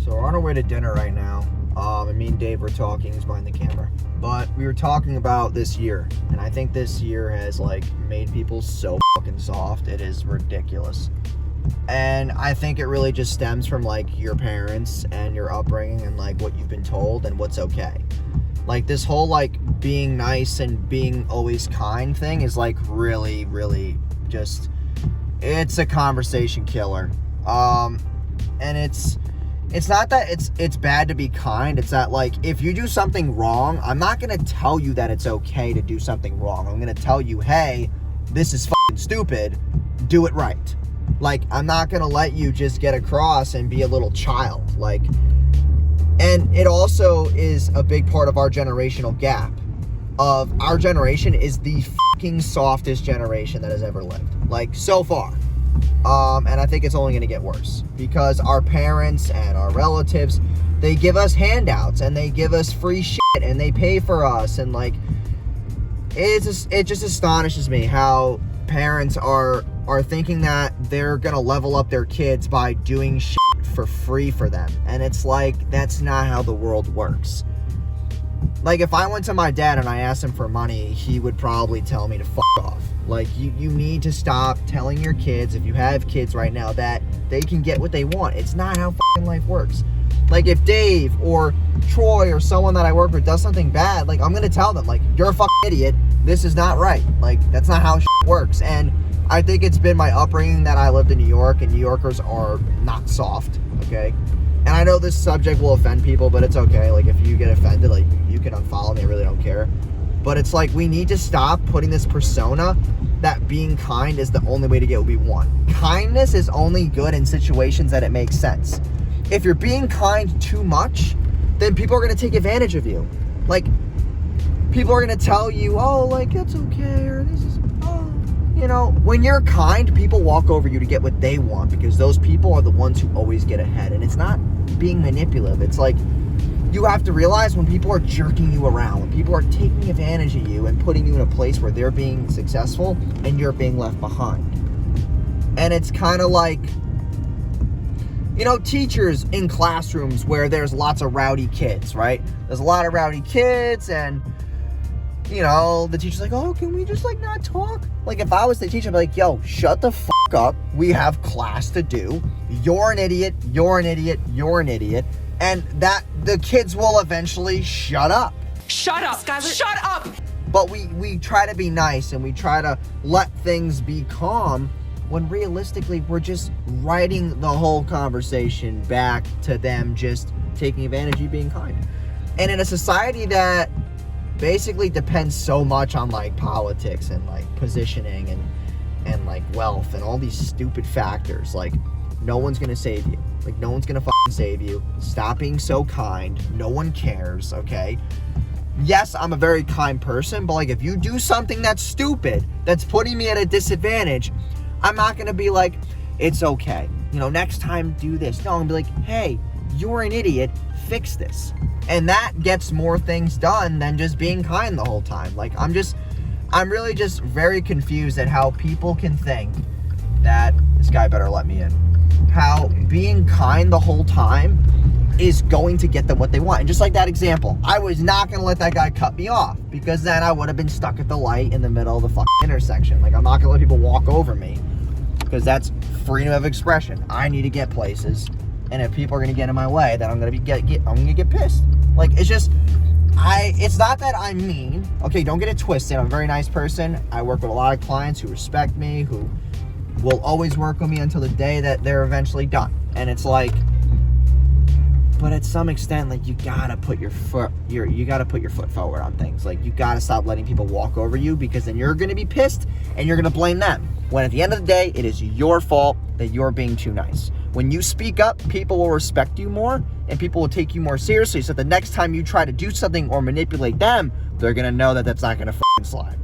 So we're on our way to dinner right now. And me and Dave were talking. He's behind the camera. But we were talking about this year. And I think this year has, made people so fucking soft. It is ridiculous. And I think it really just stems from, your parents and your upbringing and, what you've been told and what's okay. This whole, being nice and being always kind thing is, really, really just... It's a conversation killer. And it's not that it's bad to be kind. It's that, if you do something wrong, I'm not going to tell you that it's okay to do something wrong. I'm going to tell you, hey, this is fucking stupid. Do it right. I'm not going to let you just get across and be a little child. And it also is a big part of our generational gap. Our generation is the fucking softest generation that has ever lived. So far. And I think it's only going to get worse because our parents and our relatives, they give us handouts and they give us free shit and they pay for us. And it just astonishes me how parents are thinking that they're going to level up their kids by doing shit for free for them. And it's that's not how the world works. If I went to my dad and I asked him for money, he would probably tell me to fuck off. You need to stop telling your kids, if you have kids right now, that they can get what they want. It's not how fucking life works. If Dave or Troy or someone that I work with does something bad, I'm going to tell them, you're a fucking idiot. This is not right. That's not how shit works. And I think it's been my upbringing that I lived in New York, and New Yorkers are not soft, okay? And I know this subject will offend people, but it's okay. If you get offended, you can unfollow me. I really don't care. But it's we need to stop putting this persona that being kind is the only way to get what we want. Kindness is only good in situations that it makes sense. If you're being kind too much, then people are going to take advantage of you. People are going to tell you, oh, it's okay, or this is, when you're kind, people walk over you to get what they want because those people are the ones who always get ahead. And it's not being manipulative. It's you have to realize when people are jerking you around, when people are taking advantage of you and putting you in a place where they're being successful and you're being left behind. And it's kind of teachers in classrooms where there's lots of rowdy kids, right? There's a lot of rowdy kids and, the teacher's oh, can we just not talk? If I was the teacher, I'd be yo, shut the fuck up. We have class to do. You're an idiot. You're an idiot. You're an idiot. And that the kids will eventually shut up. Shut up, Skylar. Shut up. But we try to be nice and we try to let things be calm when realistically we're just writing the whole conversation back to them just taking advantage of you being kind. And in a society that basically depends so much on politics and positioning and wealth and all these stupid factors, no one's gonna save you. No one's gonna fucking save you. Stop being so kind. No one cares, okay? Yes, I'm a very kind person, but if you do something that's stupid, that's putting me at a disadvantage, I'm not gonna be it's okay. Next time do this. No, I'm gonna be hey, you're an idiot. Fix this. And that gets more things done than just being kind the whole time. I'm really just very confused at how people can think that this guy better let me in. How being kind the whole time is going to get them what they want. And just like that example, I was not going to let that guy cut me off because then I would have been stuck at the light in the middle of the fucking intersection. I'm not going to let people walk over me because that's freedom of expression. I need to get places. And if people are going to get in my way, then I'm going to get pissed. It's not that I'm mean. Okay, don't get it twisted. I'm a very nice person. I work with a lot of clients who respect me, who will always work with me until the day that they're eventually done. And it's but at some extent, you gotta put your foot forward on things. You gotta stop letting people walk over you because then you're gonna be pissed and you're gonna blame them. When at the end of the day, it is your fault that you're being too nice. When you speak up, people will respect you more and people will take you more seriously. So the next time you try to do something or manipulate them, they're gonna know that that's not gonna fucking slide.